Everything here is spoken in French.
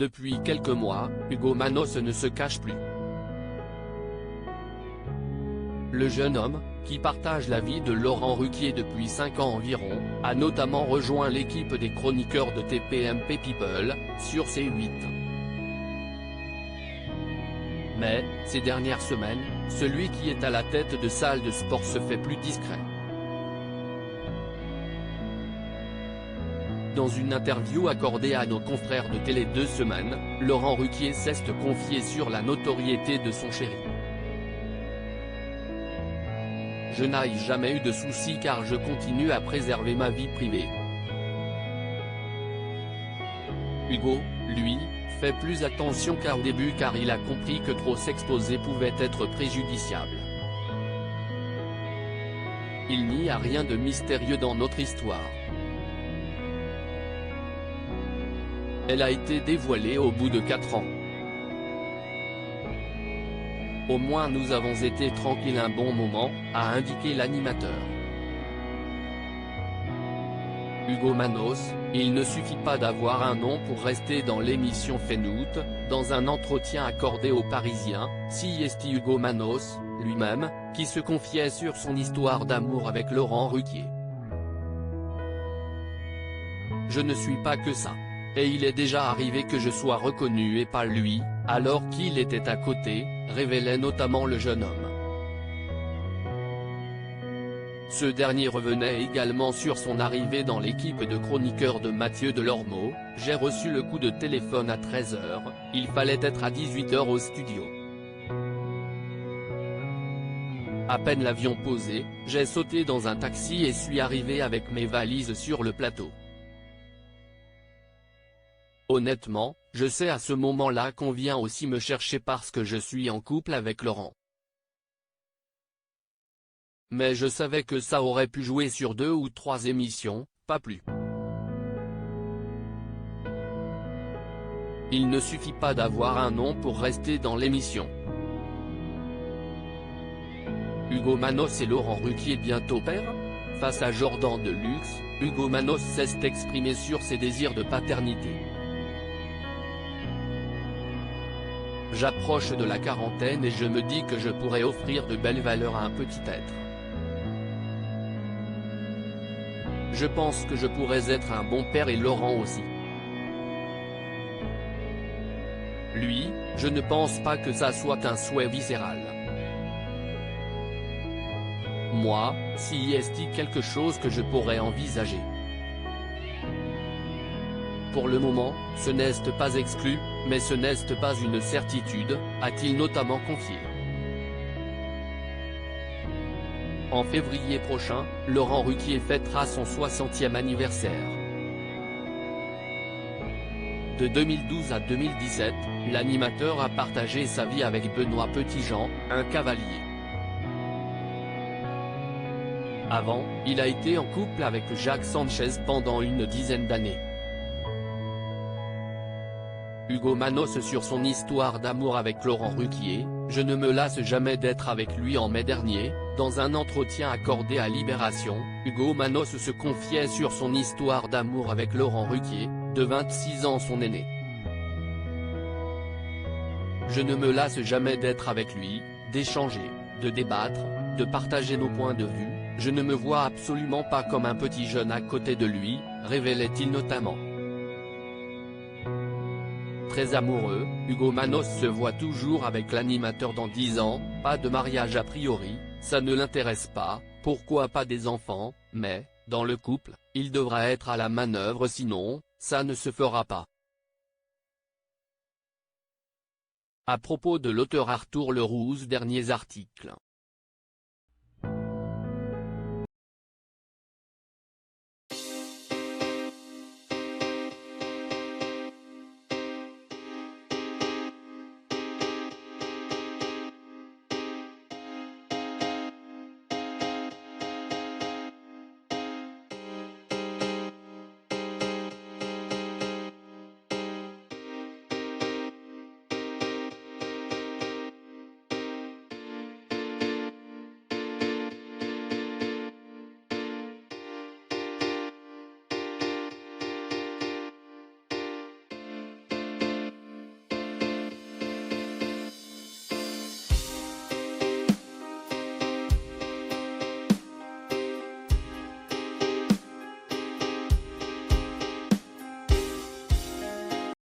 Depuis quelques mois, Hugo Manos ne se cache plus. Le jeune homme, qui partage la vie de Laurent Ruquier depuis 5 ans environ, a notamment rejoint l'équipe des chroniqueurs de TPMP People, sur C8. Mais, ces dernières semaines, celui qui est à la tête de salle de sport se fait plus discret. Dans une interview accordée à nos confrères de Télé 2 Semaines, Laurent Ruquier s'est confié sur la notoriété de son chéri. Je n'ai jamais eu de soucis car je continue à préserver ma vie privée. Hugo, lui, fait plus attention qu'au début car il a compris que trop s'exposer pouvait être préjudiciable. Il n'y a rien de mystérieux dans notre histoire. Elle a été dévoilée au bout de 4 ans. Au moins nous avons été tranquilles un bon moment, a indiqué l'animateur. Hugo Manos, il ne suffit pas d'avoir un nom pour rester dans l'émission Fenout. Dans un entretien accordé aux Parisiens, CST Hugo Manos, lui-même, qui se confiait sur son histoire d'amour avec Laurent Ruquier. Je ne suis pas que ça. Et il est déjà arrivé que je sois reconnu et pas lui, alors qu'il était à côté, révélait notamment le jeune homme. Ce dernier revenait également sur son arrivée dans l'équipe de chroniqueurs de Mathieu Delormeau. J'ai reçu le coup de téléphone à 13 h, il fallait être à 18 h au studio. À peine l'avion posé, j'ai sauté dans un taxi et suis arrivé avec mes valises sur le plateau. Honnêtement, je sais à ce moment-là qu'on vient aussi me chercher parce que je suis en couple avec Laurent. Mais je savais que ça aurait pu jouer sur 2 ou 3 émissions, pas plus. Il ne suffit pas d'avoir un nom pour rester dans l'émission. Hugo Manos et Laurent Ruquier bientôt père? Face à Jordan Deluxe, Hugo Manos s'est exprimé sur ses désirs de paternité. J'approche de la quarantaine et je me dis que je pourrais offrir de belles valeurs à un petit être. Je pense que je pourrais être un bon père et Laurent aussi. Lui, je ne pense pas que ça soit un souhait viscéral. Moi, si est-il quelque chose que je pourrais envisager. Pour le moment, ce n'est pas exclu, mais ce n'est pas une certitude, a-t-il notamment confié. En février prochain, Laurent Ruquier fêtera son 60e anniversaire. De 2012 à 2017, l'animateur a partagé sa vie avec Benoît Petitjean, un cavalier. Avant, il a été en couple avec Jacques Sanchez pendant une dizaine d'années. Hugo Manos sur son histoire d'amour avec Laurent Ruquier, je ne me lasse jamais d'être avec lui. En mai dernier, dans un entretien accordé à Libération, Hugo Manos se confiait sur son histoire d'amour avec Laurent Ruquier, de 26 ans son aîné. Je ne me lasse jamais d'être avec lui, d'échanger, de débattre, de partager nos points de vue, je ne me vois absolument pas comme un petit jeune à côté de lui, révélait-il notamment. Très amoureux, Hugo Manos se voit toujours avec l'animateur dans 10 ans, pas de mariage a priori, ça ne l'intéresse pas, pourquoi pas des enfants, mais, dans le couple, il devra être à la manœuvre sinon, ça ne se fera pas. À propos de l'auteur Arthur Leroux, derniers articles.